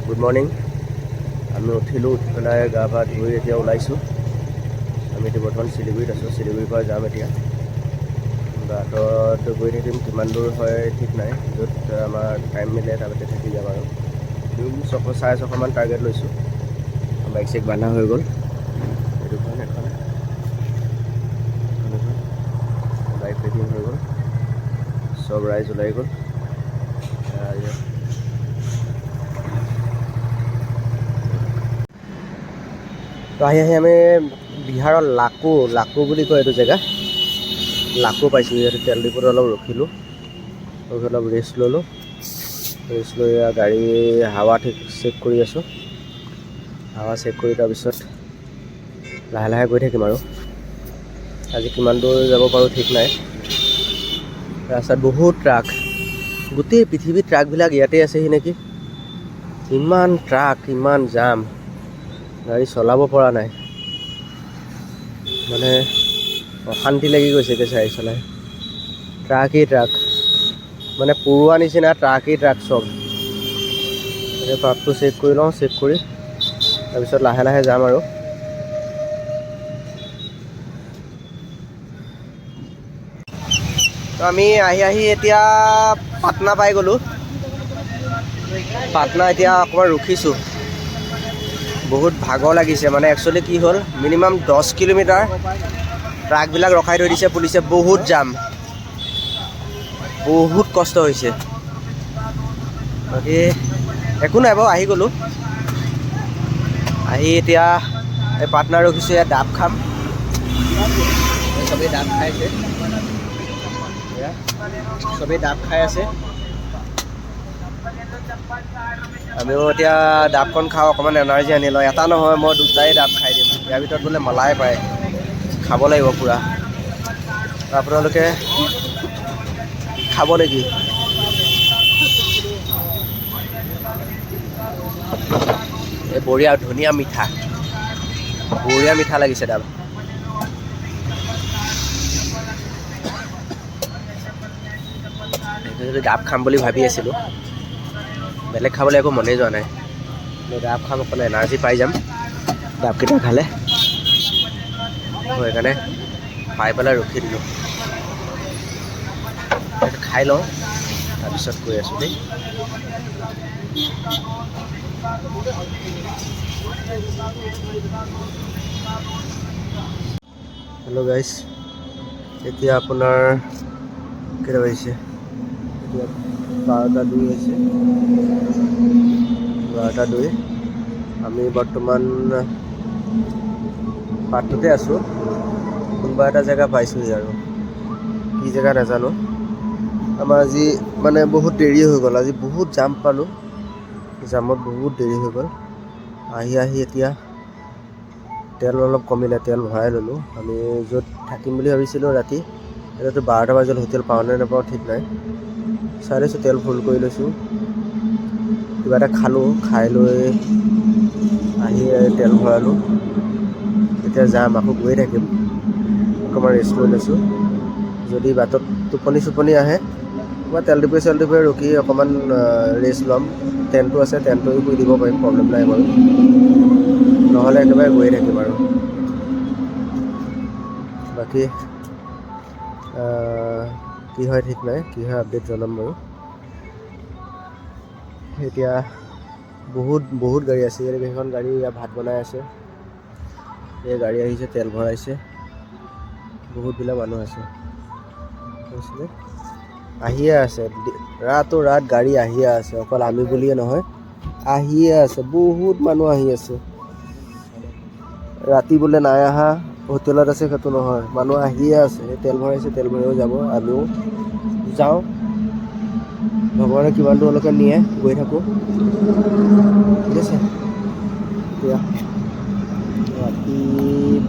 Good morning. আমি উঠিলোঁ, উঠি পেলাই গা পা ধুই এতিয়া ওলাইছোঁ। আমি এতিয়া বৰ্তমান শিলিগুৰিত আছোঁ। শিলিগুৰিৰ পৰা যাম এতিয়া। বাটত গৈ থাকিম, কিমান দূৰ হয় ঠিক নাই। য'ত আমাৰ টাইম মিলে তাতে থাকি যাম আৰু। 600-650মান টাৰ্গেট লৈছোঁ। বাইক চাইক বান্ধা হৈ গ'ল। এইখন বাইক পেকিং হৈ গ'ল, চব ৰাইজ ওলাই গ'ল। তো আহি আমি বিহাৰৰ লাকু বুলি কয় এইটো জেগা। লাকু পাইছোঁ। ইয়াতে তেল ডিপুত অলপ ৰখিলোঁ, অলপ ৰেষ্ট ল'লোঁ। ৰেষ্ট লৈ গাড়ী হাৱা চেক কৰি আছোঁ। হাৱা চেক কৰি তাৰপিছত লাহে লাহে গৈ থাকিম আৰু। আজি কিমান দূৰ যাব পাৰোঁ ঠিক নাই। ৰাস্তাত বহুত ট্ৰাক, গোটেই পৃথিৱীৰ ট্ৰাকবিলাক ইয়াতে আছেহি নেকি। ইমান ট্ৰাক, ইমান জাম, গাড়ী চলাব পৰা নাই। মানে অশান্তি লাগি গৈছেগৈ চাই চলাই। ট্ৰাকেই ট্ৰাক, মানে পৰুৱা নিচিনা ট্ৰাকেই ট্ৰাক চব। এতিয়া ট্ৰাকটো চেক কৰি লওঁ, চেক কৰি তাৰপিছত লাহে লাহে যাম আৰু। তো আমি আহি এতিয়া পাটনা পাই গ'লোঁ। পাটনা এতিয়া অকণমান ৰখিছোঁ। বহুত ভাগৰ লাগিছে। মানে একচুৱেলি কি হ'ল, মিনিমাম 10 কিলোমিটাৰ ট্ৰাকবিলাক ৰখাই থৈ দিছে পুলিচে। বহুত জাম, বহুত কষ্ট হৈছে। বাকী একো নাই বাৰু, আহি গ'লোঁ। আহি এতিয়া এই পাটনা ৰখিছোঁ। ইয়াত ডাব খাম। চবেই ডাব খাইছে, চবেই ডাব খাই আছে। আমিও এতিয়া ডাবখন খাওঁ, অকণমান এনাৰ্জি আনি লওঁ। এটা নহয়, মই দুটাই ডাব খাই দিম। ইয়াৰ ভিতৰত বোলে মালাই পায়, খাব লাগিব পূৰা। আপোনালোকে খাব নেকি? এই বঢ়িয়া, ধুনীয়া মিঠা, বঢ়িয়া মিঠা লাগিছে ডাব। যদি ডাব খাম বুলি ভাবি আছিলোঁ, বেলেগ খাবলৈ একো মনেই যোৱা নাই। ডাব খাম, অকণ এনাৰ্জি পাই যাম ডাবকেইটা খালে। সেইকাৰণে পাই পেলাই ৰখি দিলোঁ। খাই লওঁ, তাৰপিছত কৈ আছোঁ দেই। হেল্ল' গাইজ, এতিয়া আপোনাৰ কেইটা বাজিছে? এতিয়া 12:02 হৈছে। 12:02। আমি বৰ্তমান পাটনাতে আছোঁ। কোনোবা এটা জেগা পাইছোঁহি আৰু, কি জেগা নাজানো। আমাৰ আজি মানে বহুত দেৰি হৈ গ'ল। আজি বহুত জাম পালোঁ, জামত বহুত দেৰি হৈ গ'ল। আহি এতিয়া তেল অলপ কমিলে, তেল ভৰাই ল'লোঁ। আমি য'ত থাকিম বুলি ভাবিছিলোঁ ৰাতি, এতিয়াতো 12টা বাজিল। হোটেল পাওঁ নে নাপাওঁ ঠিক নাই। চাই লৈছোঁ, তেল ফুল কৰি লৈছোঁ। কিবা এটা খালোঁ, খাই লৈ আহি তেল ভৰালোঁ। এতিয়া যাম, আকৌ গৈ থাকিম। অকণমান ৰেষ্ট লৈ লৈছোঁ। যদি বাটত টোপনি চোপনি আহে, মই তেল ডিপুৱে ৰখি অকণমান ৰেষ্ট ল'ম। টেণ্টটো আছে, টেণ্টটো শুই দিব পাৰিম, প্ৰব্লেম নাই বাৰু। নহ'লে একেবাৰে গৈয়ে থাকিম আৰু। বাকী কি হয় ঠিক নাই, কি হয় আপডেট জনাম বাৰু। এতিয়া বহুত গাড়ী আছে। সেইখন গাড়ী ইয়াত ভাত বনাই আছে। এই গাড়ী আহিছে, তেল ভৰাইছে, বহুতবিলাক মানুহ আছে। আহিয়ে আছে, ৰাত গাড়ী আহিয়ে আছে। অকল আমি বুলিয়ে নহয়, আহিয়ে আছে, বহুত মানুহ আহি আছে। ৰাতি বোলে নাই আহা, হোটেলত আছে, সেইটো নহয়, মানুহ আহিয়ে আছে। তেল ভৰাইছে, তেল ভৰাইও যাব, আমিও যাওঁ। ভগৱানে কিমান দূৰলৈকে নিয়ে, গৈ থাকোঁ, ঠিক আছে। এতিয়া ৰাতি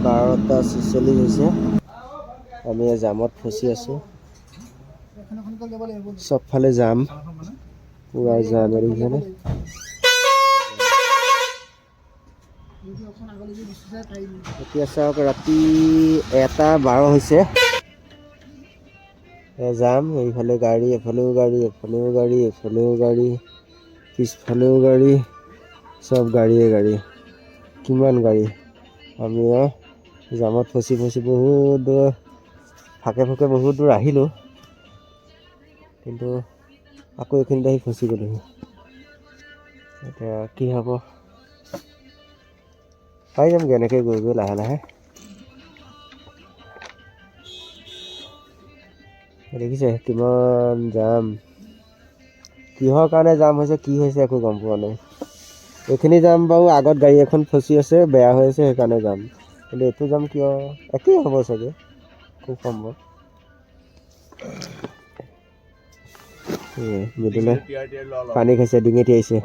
12:46 হৈছে। আমি জামত ফচি আছোঁ। চবফালে যাম, পুৰা যাম। এতিয়া চাওক, ৰাতি 1:12 হৈছে। যাম, এইফালে গাড়ী, এফালেও গাড়ী, এফালেও গাড়ী, এফালেও গাড়ী, পিছফালেও গাড়ী, চব গাড়ীয়ে গাড়ী, কিমান গাড়ী। আমি জামত ফচি বহুত দূৰ ফাকে বহুত দূৰ আহিলোঁ, কিন্তু আকৌ এইখিনিতে আহি ফচি গ'লোহি। এতিয়া কি হ'ব, পাই যামগৈ এনেকৈ গৈ গৈ লাহে লাহে। দেখিছে কিমান জাম, কিহৰ কাৰণে জাম হৈছে কি হৈছে একো গম পোৱা নাই। এইখিনি যাম বাৰু, আগত গাড়ী এখন ফচি আছে বেয়া হৈ আছে সেইকাৰণে যাম, কিন্তু এইটো যাম কিয় একেই হ'ব চাগে, খুব সম্ভৱ। মিদুলে পানী খাইছে, ডিঙিত আহিছে।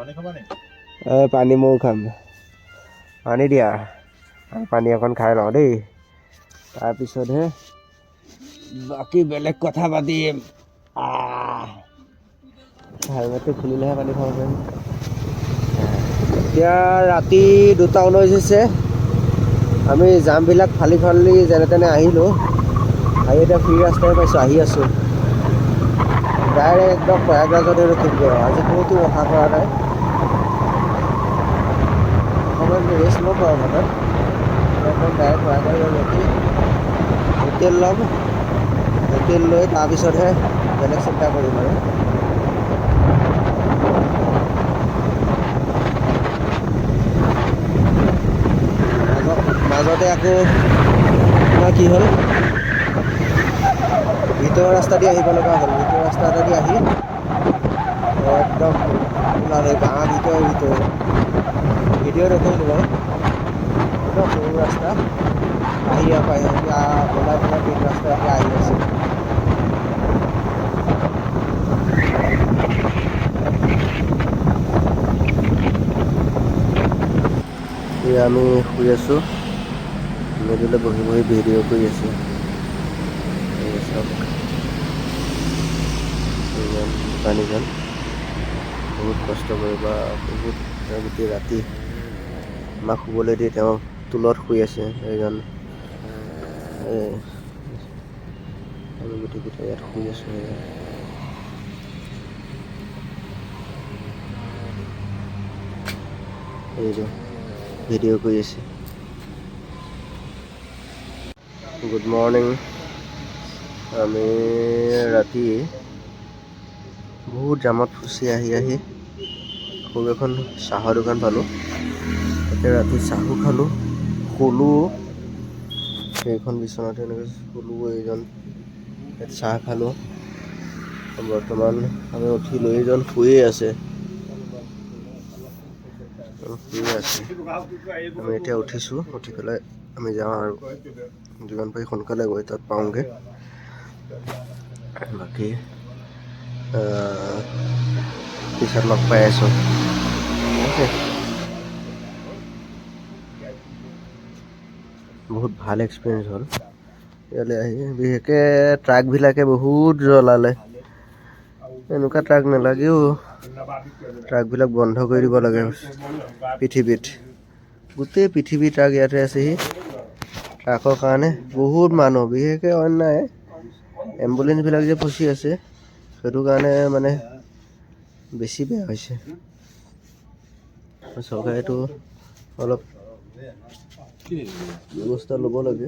পানী ময়ো খাম, পানী দিয়া। পানী অকণ খাই লওঁ দেই, তাৰপিছতহে বাকী বেলেগ কথা পাতিম। হেলমেটটো খুলিলেহে পানী খাব পাৰিম। এতিয়া ৰাতি 2:19 হৈছে। আমি জামবিলাক ফালি যেনে তেনে আহিলোঁ, আহি এতিয়া ফ্ৰী ৰাস্তাই পাইছোঁ, আহি আছোঁ ডাইৰেক্ট একদম প্ৰয়াগৰাজতে ৰখিমগৈ। আজি ক'তো অহা কৰা নাই, অকণমান ৰেষ্ট ল'ম বাৰু ঘৰত। একদম ডাইৰেক্ট প্ৰয়াগৰাজত ৰখি হোটেল ল'ম, হোটেল লৈ তাৰপিছতহে বেলেগ চিন্তা কৰিম আৰু। মাজতে আকৌ তোমাৰ কি হ'ল, ভিতৰৰ ৰাস্তা দি আহিব লগা হ'ল। ভিতৰৰ ৰাস্তা দি আহি একদম ওলালে গাঁৱৰ ভিতৰে ভিডিঅ' নকৰিলোঁ বাৰু, একদম সৰু ৰাস্তা আহি ওলাই মেলি ৰাস্তা এতিয়া আহি আছে। এতিয়া আমি শুই আছোঁ, নদীলৈ বহি ভিডিঅ' কৰি আছোঁ। পানীজন বহুত কষ্ট কৰিবা, বহুত গোটেই ৰাতি আমাক শুবলৈ দি তেওঁ টোলত শুই আছে এইজন। আমি গোটেইকেইটা ইয়াত শুই আছোঁ। এইটো ভিডিঅ' কৰি আছে। Good morning. আমি ৰাতি বহুত জামত ফচি আহি সৰু এখন চাহৰ দোকান পালোঁ। তাতে ৰাতি চাহো খালোঁ, শুলোঁ। সেইখন বিচনাতে এনেকৈ শুলোঁ, এইজন ইয়াত চাহ খালোঁ। বৰ্তমান আমি উঠিলোঁ, এইজন শুয়ে আছে। আমি এতিয়া উঠিছোঁ, উঠি পেলাই আমি যাওঁ আৰু যিমান পাৰি সোনকালে গৈ তাত পাওঁগৈ। বাকী পিছত লগ পাই আছোঁ। বহুত ভাল এক্সপিৰিয়েঞ্চ হ'ল ইয়ালৈ আহি। বিশেষকৈ ট্ৰাকবিলাকে বহুত জ্বলালে। এনেকুৱা ট্ৰাক নালাগেও, ট্ৰাকবিলাক বন্ধ কৰি দিব লাগে পৃথিৱীত। গোটেই পৃথিৱীৰ ট্ৰাক ইয়াতে আছেহি ট্ৰাকৰ কাৰণে। বহুত মানুহ, বিশেষকৈ অইন নাই, এম্বুলেঞ্চবিলাক যে ফচি আছে সেইটো কাৰণে মানে বেছি বেয়া হৈছে। চৰকাৰেতো অলপ ব্যৱস্থা ল'ব লাগে।